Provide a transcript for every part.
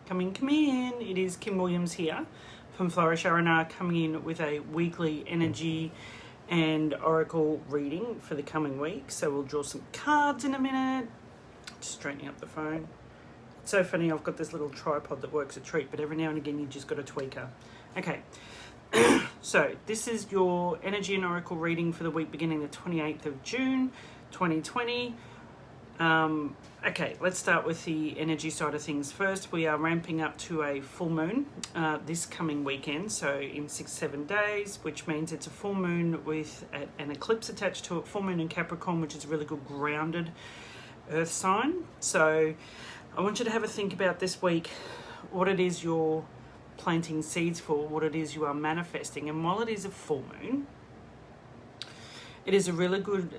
Come in, come in. It is Kim Williams here from Flourish R&R, coming in with a weekly energy and oracle reading for the coming week. So we'll draw some cards in a minute. Just straightening up the phone. It's so funny, I've got this little tripod that works a treat, but every now and again you just got to tweak her. Okay, so this is your energy and oracle reading for the week beginning the 28th of June 2020. Okay, let's start with the energy side of things first. We are ramping up to a full moon this coming weekend, so in 6-7 days, which means it's a full moon with an eclipse attached to it. Full moon in Capricorn, which is a really good grounded earth sign. So I want you to have a think about this week, what it is you're planting seeds for, what it is you are manifesting. And while it is a full moon, it is a really good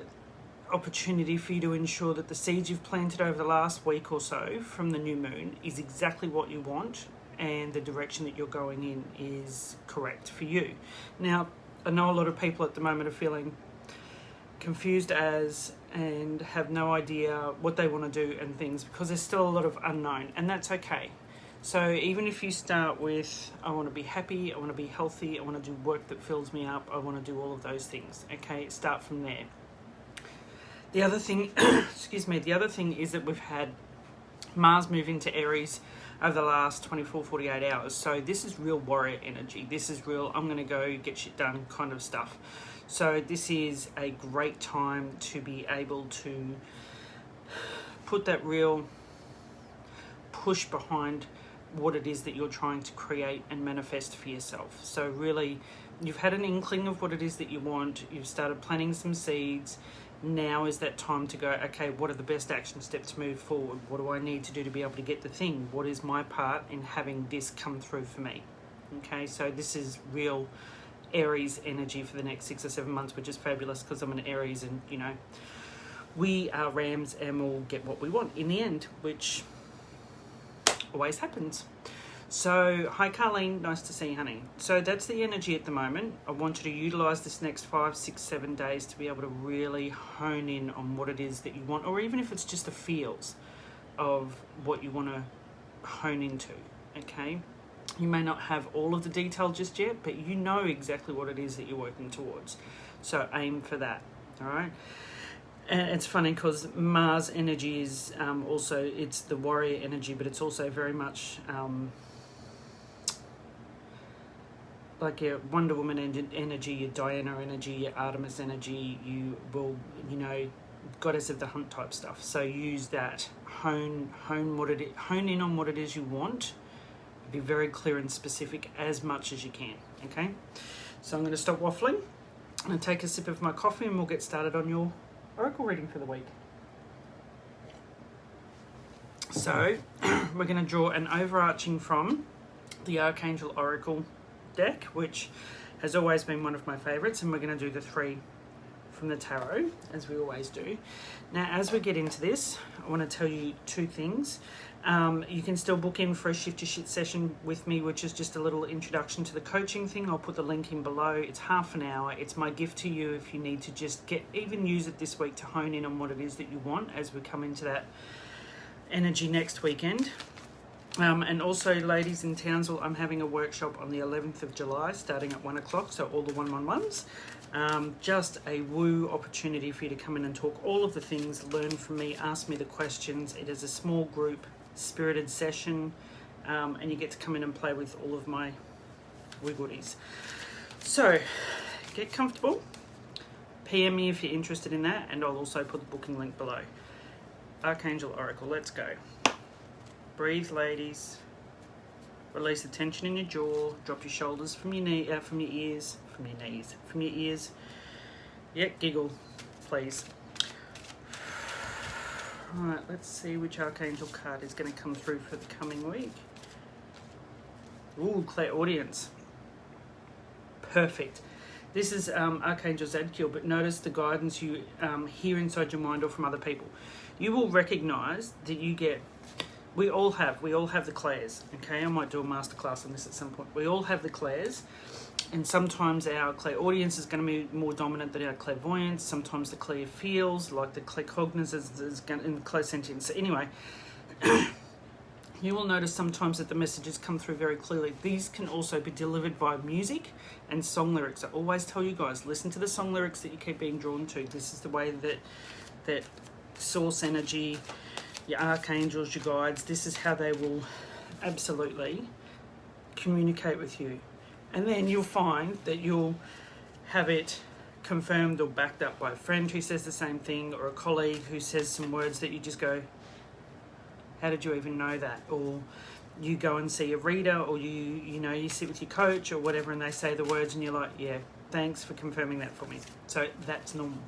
opportunity for you to ensure that the seeds you've planted over the last week or so from the new moon is exactly what you want and the direction that you're going in is correct for you. Now, I know a lot of people at the moment are feeling confused and have no idea what they want to do and things because there's still a lot of unknown, and that's okay. So even if you start with, I want to be happy, I want to be healthy, I want to do work that fills me up, I want to do all of those things, okay? Start from there. The other thing, the other thing is that we've had Mars move into Aries over the last 24, 48 hours. So this is real warrior energy. This is real, I'm going to go get shit done kind of stuff. So this is a great time to be able to put that real push behind what it is that you're trying to create and manifest for yourself. So really, you've had an inkling of what it is that you want. You've started planting some seeds. Now is that time to go, okay, what are the best action steps to move forward? What do I need to do to be able to get the thing? What is my part in having this come through for me? Okay, so this is real Aries energy for the next 6 or 7 months, which is fabulous because I'm an Aries and, you know, we are Rams and we'll get what we want in the end, which always happens. So, hi Carlene, nice to see you, honey. So that's the energy at the moment. I want you to utilize this next 5, 6, 7 days to be able to really hone in on what it is that you want, or even if it's just the feels of what you want to hone into, okay? You may not have all of the detail just yet, but you know exactly what it is that you're working towards. So aim for that, all right? And it's funny because Mars energy is also, it's the warrior energy, but it's also very much like your Wonder Woman energy, your Diana energy, your Artemis energy. You will, you know, goddess of the hunt type stuff. So use that, hone in on what it is you want. Be very clear and specific as much as you can. Okay, so I'm going to stop waffling and take a sip of my coffee, and we'll get started on your oracle reading for the week. So we're going to draw an overarching from the Archangel Oracle deck, which has always been one of my favorites, and we're going to do the 3 from the tarot, as we always do. Now, as we get into this, I want to tell you 2 things. You can still book in for a Shift Your Shit session with me, which is just a little introduction to the coaching thing. I'll put the link in below. It's half an hour. It's my gift to you if you need to just even use it this week to hone in on what it is that you want as we come into that energy next weekend. And also, ladies in Townsville, I'm having a workshop on the 11th of July starting at 1 o'clock, so all the 111s. Just a woo opportunity for you to come in and talk all of the things, learn from me, ask me the questions. It is a small group, spirited session, and you get to come in and play with all of my woo goodies. So, get comfortable. PM me if you're interested in that, and I'll also put the booking link below. Archangel Oracle, let's go. Breathe, ladies. Release the tension in your jaw. Drop your shoulders from your ears. Yeah, giggle, please. All right, let's see which Archangel card is going to come through for the coming week. Ooh, clairaudience. Perfect. This is Archangel Zadkiel, but notice the guidance you hear inside your mind or from other people. You will recognize that you get. We all have the clairs, okay? I might do a masterclass on this at some point. We all have the clairs, and sometimes our clairaudience is going to be more dominant than our clairvoyance. Sometimes the clair feels, like the claircognizance is going in clairsentience. So anyway, You will notice sometimes that the messages come through very clearly. These can also be delivered by music and song lyrics. I always tell you guys, listen to the song lyrics that you keep being drawn to. This is the way that source energy, your archangels, your guides, this is how they will absolutely communicate with you. And then you'll find that you'll have it confirmed or backed up by a friend who says the same thing, or a colleague who says some words that you just go, how did you even know that? Or you go and see a reader, or you sit with your coach or whatever, and they say the words and you're like, yeah, thanks for confirming that for me. So that's normal.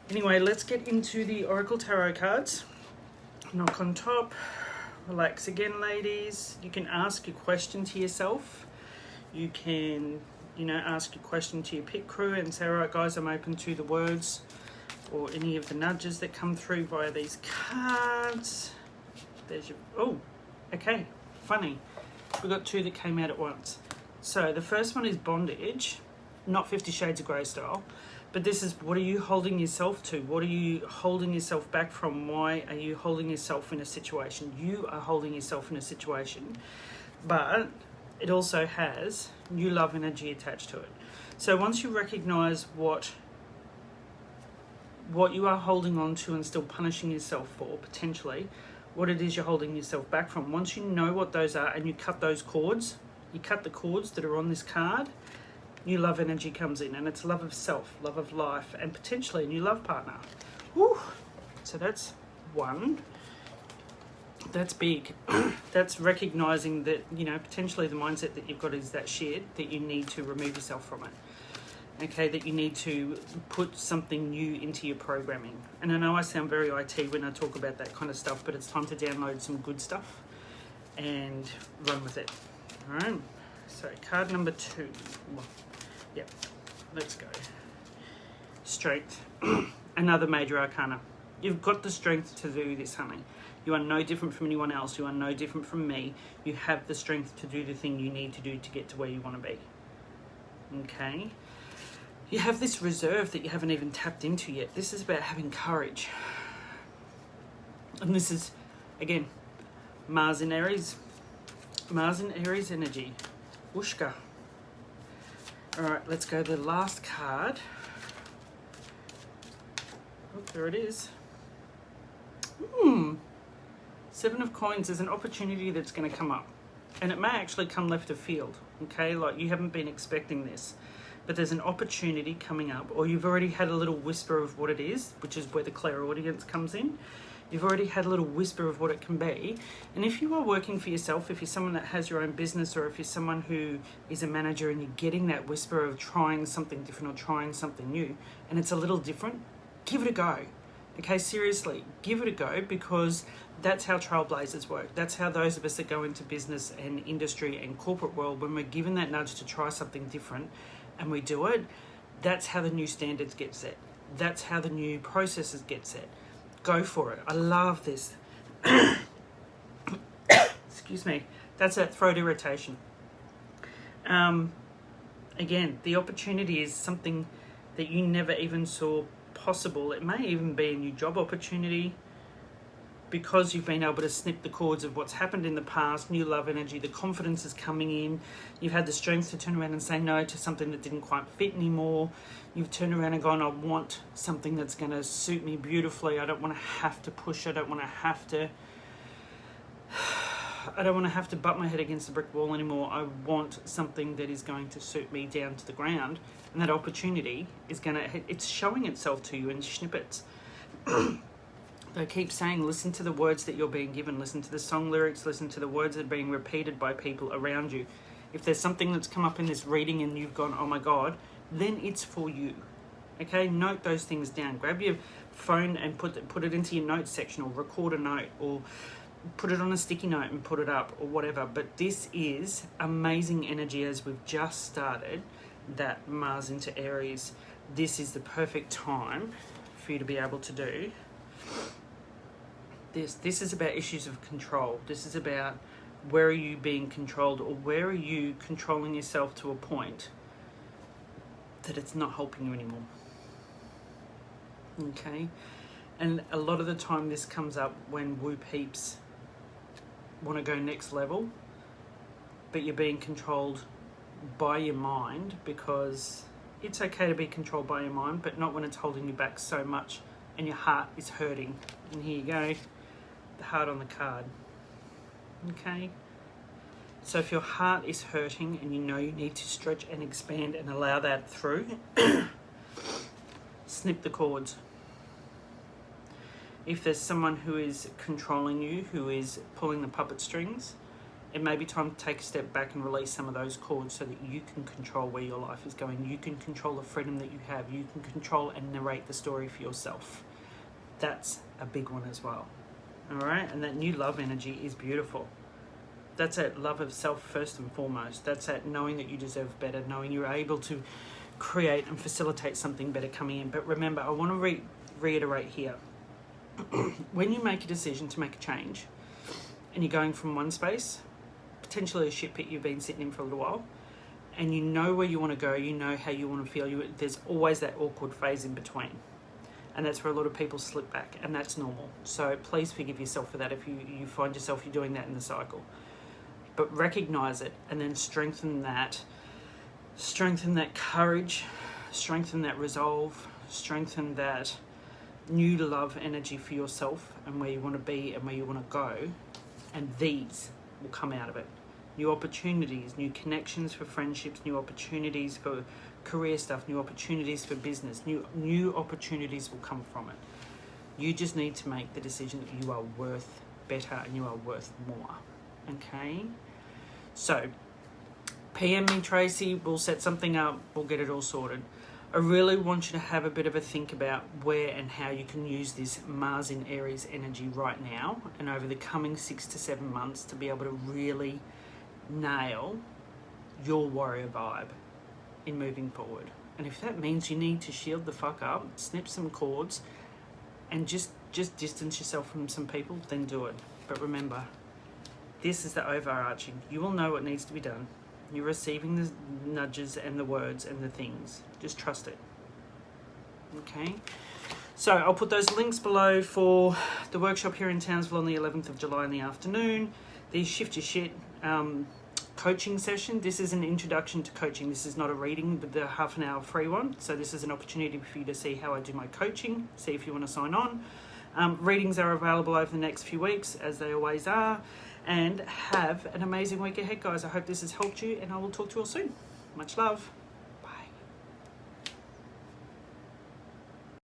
Anyway, let's get into the Oracle Tarot cards. Knock on top. Relax again, ladies. You can ask your question to yourself. You can, ask your question to your pit crew and say, all right, guys, I'm open to the words or any of the nudges that come through via these cards. There's your, oh, okay, funny. We got two that came out at once. So the first one is bondage, not 50 Shades of Grey style, but this is, what are you holding yourself to? What are you holding yourself back from? Why are you holding yourself in a situation? You are holding yourself in a situation, but it also has new love energy attached to it. So once you recognize what you are holding on to and still punishing yourself for, potentially, what it is you're holding yourself back from, once you know what those are and you cut those cords, you cut the cords that are on this card, new love energy comes in, and it's love of self, love of life, and potentially a new love partner. Woo. So that's one. That's big. That's recognizing that, potentially the mindset that you've got is that shit, that you need to remove yourself from it. Okay, that you need to put something new into your programming. And I know I sound very IT when I talk about that kind of stuff, but it's time to download some good stuff and run with it. All right, so card number 2. Yep, let's go. Strength. Another major arcana. You've got the strength to do this, honey. You are no different from anyone else. You are no different from me. You have the strength to do the thing you need to do to get to where you want to be. Okay? You have this reserve that you haven't even tapped into yet. This is about having courage. And this is, again, Mars in Aries. Mars in Aries energy. Whooshka. All right, let's go to the last card. Oh, there it is. 7 of Coins is an opportunity that's going to come up. And it may actually come left of field, okay? Like, you haven't been expecting this. But there's an opportunity coming up, or you've already had a little whisper of what it is, which is where the clairaudience comes in. You've already had a little whisper of what it can be. And if you are working for yourself, if you're someone that has your own business, or if you're someone who is a manager and you're getting that whisper of trying something different or trying something new, and it's a little different, give it a go. Okay, seriously, give it a go, because that's how trailblazers work. That's how those of us that go into business and industry and corporate world, when we're given that nudge to try something different, and we do it, that's how the new standards get set. That's how the new processes get set. Go for it. I love this. Excuse me. That's that throat irritation. Again, the opportunity is something that you never even saw possible. It may even be a new job opportunity, because you've been able to snip the cords of what's happened in the past, new love energy, the confidence is coming in. You've had the strength to turn around and say no to something that didn't quite fit anymore. You've turned around and gone, I want something that's going to suit me beautifully. I don't want to have to push. I don't want to have to butt my head against the brick wall anymore. I want something that is going to suit me down to the ground. And that opportunity is it's showing itself to you in snippets. They keep saying, listen to the words that you're being given, listen to the song lyrics, listen to the words that are being repeated by people around you. If there's something that's come up in this reading and you've gone, oh my God, then it's for you. Okay, note those things down. Grab your phone and put it into your notes section, or record a note, or put it on a sticky note and put it up, or whatever. But this is amazing energy as we've just started that Mars into Aries. This is the perfect time for you to be able to do this. This is about issues of control. This is about, where are you being controlled, or where are you controlling yourself to a point that it's not helping you anymore. Okay? And a lot of the time this comes up when whoop heaps want to go next level, but you're being controlled by your mind, because it's okay to be controlled by your mind, but not when it's holding you back so much and your heart is hurting. And here you go, the heart on the card. Okay, so if your heart is hurting and you know you need to stretch and expand and allow that through, snip the cords. If there's someone who is controlling you, who is pulling the puppet strings, it may be time to take a step back and release some of those cords so that you can control where your life is going. You can control the freedom that you have. You can control and narrate the story for yourself. That's a big one as well. All right? And that new love energy is beautiful. That's that love of self first and foremost. That's that knowing that you deserve better, knowing you're able to create and facilitate something better coming in. But remember, I want to reiterate here. When you make a decision to make a change and you're going from one space, potentially a shit pit you've been sitting in for a little while, and you know where you want to go, you know how you want to feel, there's always that awkward phase in between. And that's where a lot of people slip back, and that's normal. So please forgive yourself for that if you find yourself you're doing that in the cycle. But recognize it, and then strengthen that courage, strengthen that resolve, strengthen that new love energy for yourself and where you want to be and where you want to go, and these will come out of it. New opportunities, new connections for friendships, new opportunities for career stuff, new opportunities for business, new opportunities will come from it. You just need to make the decision that you are worth better and you are worth more. Okay? So, PM me, Tracy, we'll set something up, we'll get it all sorted. I really want you to have a bit of a think about where and how you can use this Mars in Aries energy right now and over the coming 6 to 7 months to be able to really nail your warrior vibe in moving forward. And if that means you need to shield the fuck up, snip some cords, and just distance yourself from some people, then do it. But remember, this is the overarching. You will know what needs to be done. You're receiving the nudges and the words and the things. Just trust it. Okay? So I'll put those links below for the workshop here in Townsville on the 11th of July in the afternoon. The Shift Your Shit coaching session. This is an introduction to coaching. This is not a reading, but the half an hour free one. So this is an opportunity for you to see how I do my coaching, see if you want to sign on. Readings are available over the next few weeks, as they always are. And have an amazing week ahead, guys. I hope this has helped you, and I will talk to you all soon. Much love.